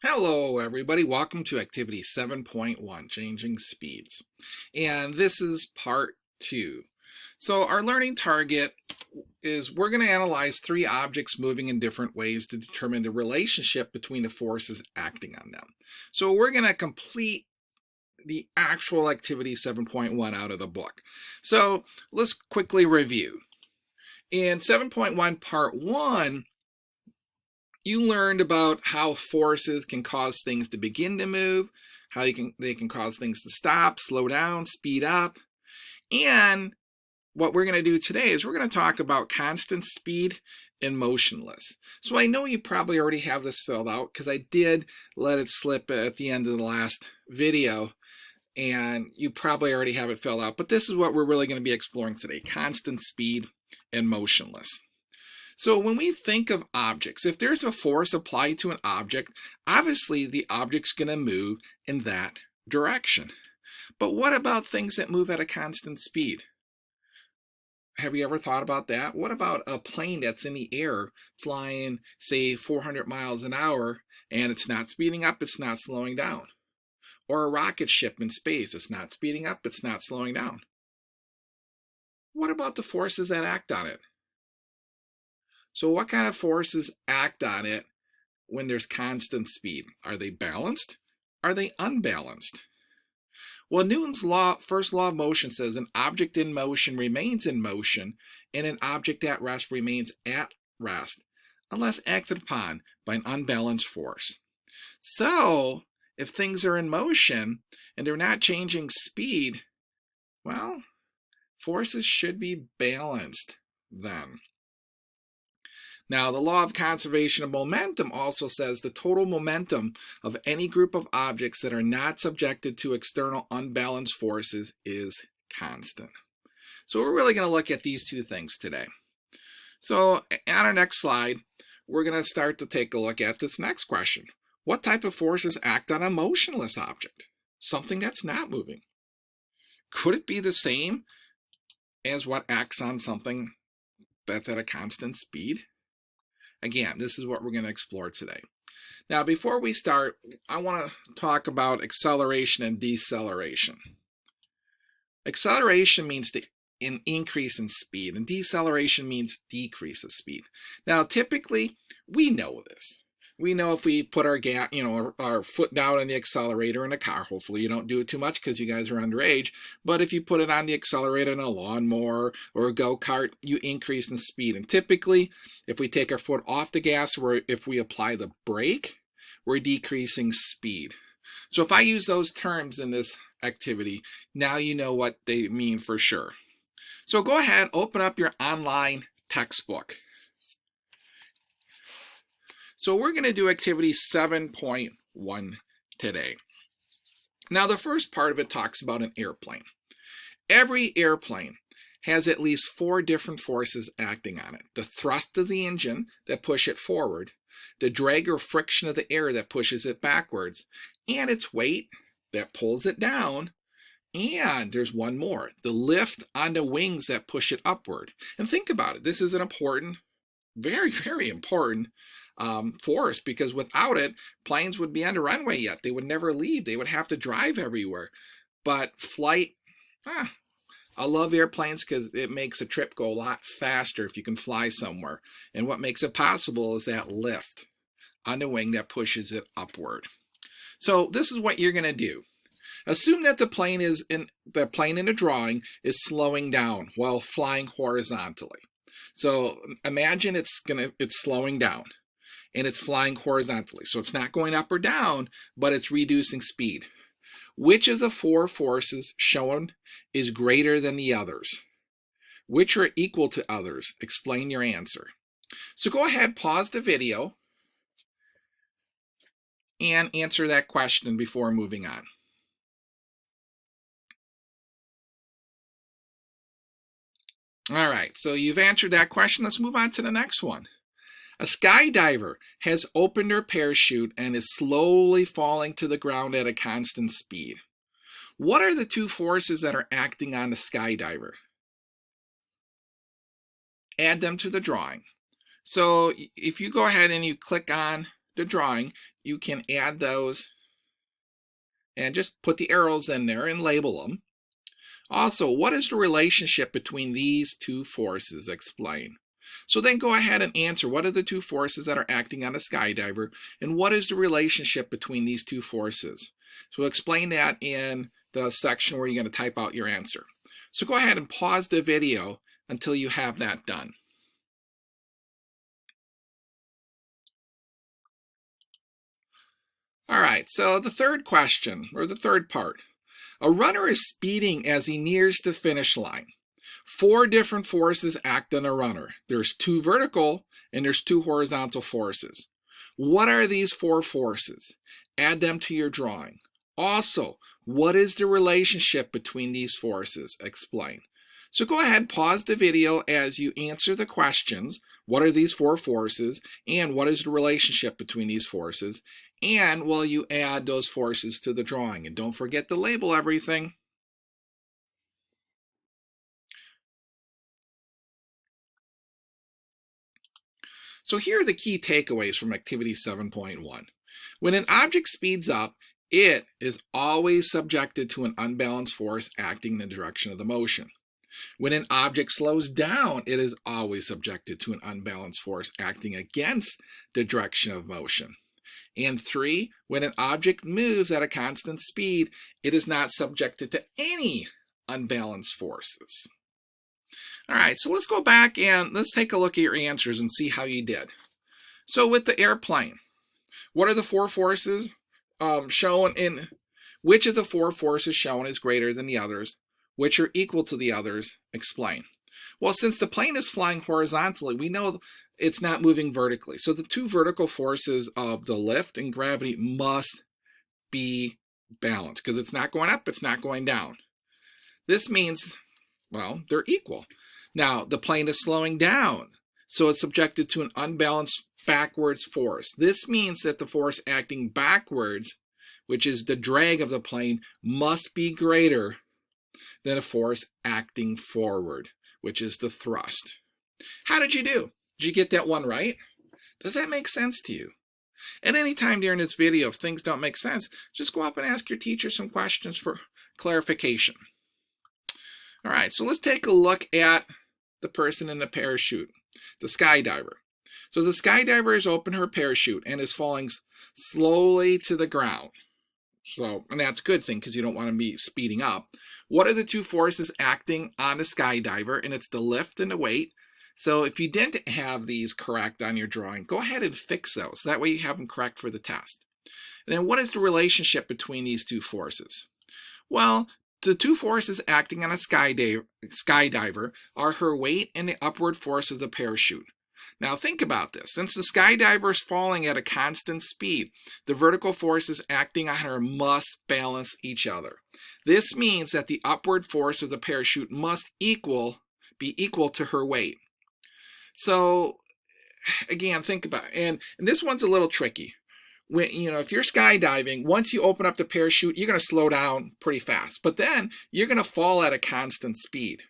Hello, everybody. Welcome to activity 7.1, changing speeds. And this is part 2. So our learning target is we're going to analyze 3 objects moving in different ways to determine the relationship between the forces acting on them. So we're going to complete the actual activity 7.1 out of the book. So let's quickly review. In 7.1 part 1, you learned about how forces can cause things to begin to move, how they can cause things to stop, slow down, speed up. And what we're going to do today is we're going to talk about constant speed and motionless. So I know you probably already have this filled out because I did let it slip at the end of the last video, and you probably already have it filled out. But this is what we're really going to be exploring today: constant speed and motionless. So when we think of objects, if there's a force applied to an object, obviously the object's going to move in that direction. But what about things that move at a constant speed? Have you ever thought about that? What about a plane that's in the air flying, say, 400 miles an hour, and it's not speeding up, it's not slowing down? Or a rocket ship in space, it's not speeding up, it's not slowing down. What about the forces that act on it? So what kind of forces act on it when there's constant speed? Are they balanced? Are they unbalanced? Well, Newton's first law of motion says an object in motion remains in motion, and an object at rest remains at rest, unless acted upon by an unbalanced force. So, if things are in motion and they're not changing speed, well, forces should be balanced then. Now, the law of conservation of momentum also says the total momentum of any group of objects that are not subjected to external unbalanced forces is constant. So we're really going to look at these two things today. So on our next slide, we're going to start to take a look at this next question. What type of forces act on a motionless object? Something that's not moving. Could it be the same as what acts on something that's at a constant speed? Again, this is what we're going to explore today. Now, before we start, I want to talk about acceleration and deceleration. Acceleration means an increase in speed, and deceleration means decrease of speed. Now, typically, we know this. We know if we put our foot down on the accelerator in a car, hopefully you don't do it too much because you guys are underage, but if you put it on the accelerator in a lawnmower or a go-kart, you increase in speed. And typically, if we take our foot off the gas, or if we apply the brake, we're decreasing speed. So if I use those terms in this activity, now you know what they mean for sure. So go ahead, open up your online textbook. So we're going to do activity 7.1 today. Now, the first part of it talks about an airplane. Every airplane has at least 4 different forces acting on it. The thrust of the engine that push it forward, the drag or friction of the air that pushes it backwards, and its weight that pulls it down. And there's one more, the lift on the wings that push it upward. And think about it. This is an important, very, very important force, because without it, planes would be on the runway yet. They would never leave. They would have to drive everywhere. But flight, I love airplanes because it makes a trip go a lot faster if you can fly somewhere. And what makes it possible is that lift on the wing that pushes it upward. So this is what you're going to do. Assume that the plane in the drawing is slowing down while flying horizontally. So imagine it's slowing down and it's flying horizontally. So it's not going up or down, but it's reducing speed. Which of the 4 forces shown is greater than the others? Which are equal to others? Explain your answer. So go ahead, pause the video, and answer that question before moving on. All right, so you've answered that question. Let's move on to the next one. A skydiver has opened her parachute and is slowly falling to the ground at a constant speed. What are the 2 forces that are acting on the skydiver? Add them to the drawing. So if you go ahead and you click on the drawing, you can add those and just put the arrows in there and label them. Also, what is the relationship between these two forces? Explain. So then go ahead and answer, what are the two forces that are acting on a skydiver, and what is the relationship between these two forces? So explain that in the section where you're going to type out your answer. So go ahead and pause the video until you have that done. All right, so the third question, or the third part. A runner is speeding as he nears the finish line. 4 different forces act on a runner. There's 2 vertical and there's 2 horizontal forces. What are these 4 forces? Add them to your drawing. Also, what is the relationship between these forces? Explain. So go ahead, pause the video as you answer the questions. What are these 4 forces? And what is the relationship between these forces? And will you add those forces to the drawing? And don't forget to label everything. So here are the key takeaways from activity 7.1. When an object speeds up, it is always subjected to an unbalanced force acting in the direction of the motion. When an object slows down, it is always subjected to an unbalanced force acting against the direction of motion. And 3, when an object moves at a constant speed, it is not subjected to any unbalanced forces. All right, so let's go back and let's take a look at your answers and see how you did. So with the airplane, what are the 4 forces shown in, which of the 4 forces shown is greater than the others? Which are equal to the others? Explain. Well, since the plane is flying horizontally, we know it's not moving vertically. So the 2 vertical forces of the lift and gravity must be balanced because it's not going up, it's not going down. This means, well, they're equal. Now, the plane is slowing down, so it's subjected to an unbalanced backwards force. This means that the force acting backwards, which is the drag of the plane, must be greater than a force acting forward, which is the thrust. How did you do? Did you get that one right? Does that make sense to you? At any time during this video, if things don't make sense, just go up and ask your teacher some questions for clarification. All right, so let's take a look at the person in the parachute, the skydiver. So the skydiver has opened her parachute and is falling slowly to the ground. So, and that's a good thing because you don't want to be speeding up. What are the 2 forces acting on the skydiver? And it's the lift and the weight. So if you didn't have these correct on your drawing, go ahead and fix those. That way you have them correct for the test. And then what is the relationship between these 2 forces? Well, the 2 forces acting on a skydiver are her weight and the upward force of the parachute. Now think about this. Since the skydiver is falling at a constant speed, the vertical forces acting on her must balance each other. This means that the upward force of the parachute must be equal to her weight. So again, think about it. And this one's a little tricky. When, if you're skydiving, once you open up the parachute, you're going to slow down pretty fast. But then you're going to fall at a constant speed.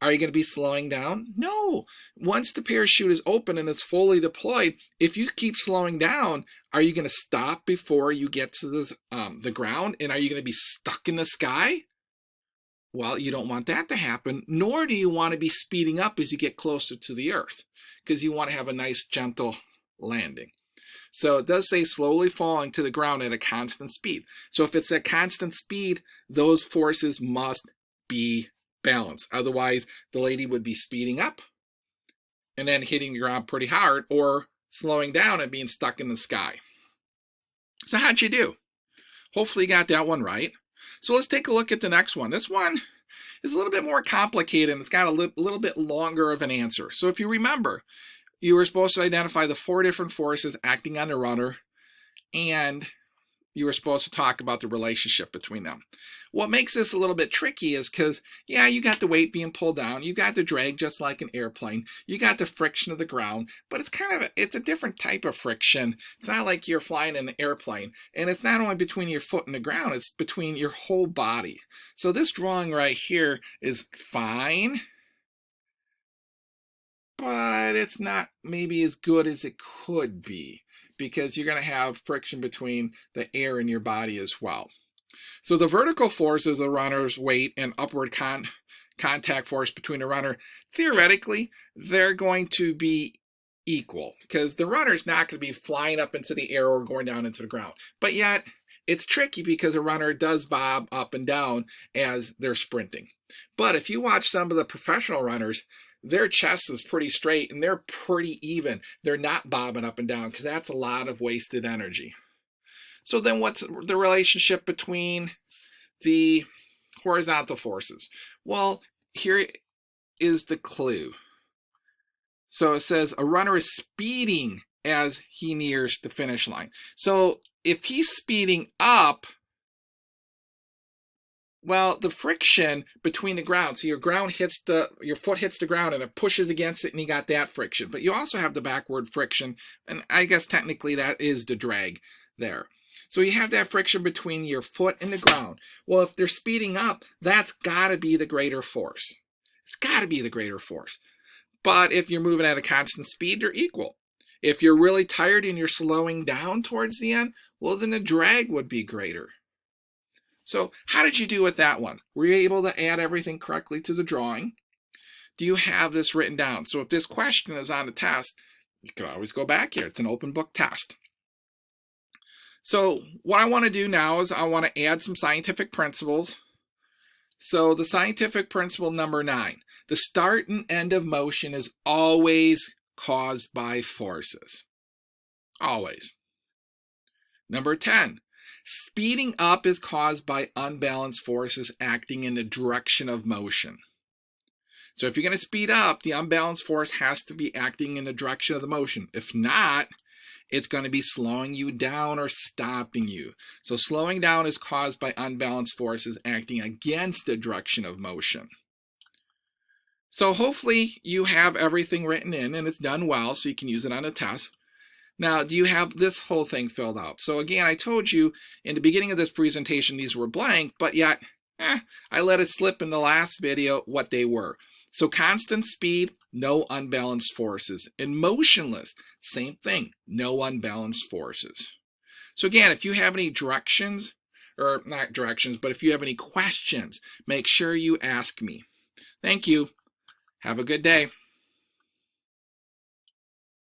Are you going to be slowing down? No. Once the parachute is open and it's fully deployed, if you keep slowing down, are you going to stop before you get to the ground? And are you going to be stuck in the sky? Well, you don't want that to happen, nor do you want to be speeding up as you get closer to the earth, because you want to have a nice, gentle landing. So it does say slowly falling to the ground at a constant speed. So if it's at constant speed, those forces must be balanced. Otherwise, the lady would be speeding up and then hitting the ground pretty hard, or slowing down and being stuck in the sky. So how'd you do? Hopefully you got that one right. So let's take a look at the next one. This one is a little bit more complicated and it's got a little bit longer of an answer. So if you remember, you were supposed to identify the 4 different forces acting on the runner, and you were supposed to talk about the relationship between them. What makes this a little bit tricky is because, yeah, you got the weight being pulled down, you got the drag just like an airplane, you got the friction of the ground, but it's a different type of friction. It's not like you're flying in an airplane, and it's not only between your foot and the ground, it's between your whole body. So this drawing right here is fine, but it's not maybe as good as it could be, because you're going to have friction between the air in your body as well. So the vertical force is the runner's weight and upward contact force between the runner. Theoretically, they're going to be equal because the runner's not going to be flying up into the air or going down into the ground. But yet, it's tricky because a runner does bob up and down as they're sprinting. But if you watch some of the professional runners, their chest is pretty straight and they're pretty even. They're not bobbing up and down because that's a lot of wasted energy. So then what's the relationship between the horizontal forces? Well, here is the clue. So it says a runner is speeding as he nears the finish line. So if he's speeding up, well, the friction between the ground, so your foot hits the ground and it pushes against it and you got that friction. But you also have the backward friction, and I guess technically that is the drag there. So you have that friction between your foot and the ground. Well, if they're speeding up, that's got to be the greater force. It's got to be the greater force. But if you're moving at a constant speed, they're equal. If you're really tired and you're slowing down towards the end, well, then the drag would be greater. So how did you do with that one? Were you able to add everything correctly to the drawing? Do you have this written down? So if this question is on the test, you can always go back here. It's an open book test. So what I want to do now is I want to add some scientific principles. So the scientific principle number 9, the start and end of motion is always caused by forces. Always. Number 10, speeding up is caused by unbalanced forces acting in the direction of motion. So if you're going to speed up, the unbalanced force has to be acting in the direction of the motion. If not, it's going to be slowing you down or stopping you. So slowing down is caused by unbalanced forces acting against the direction of motion. So hopefully you have everything written in and it's done well so you can use it on a test. Now, do you have this whole thing filled out? So again, I told you in the beginning of this presentation these were blank, but yet I let it slip in the last video what they were. So constant speed, no unbalanced forces. And motionless, same thing, no unbalanced forces. So again, if you have any directions, or not directions, but if you have any questions, make sure you ask me. Thank you. Have a good day.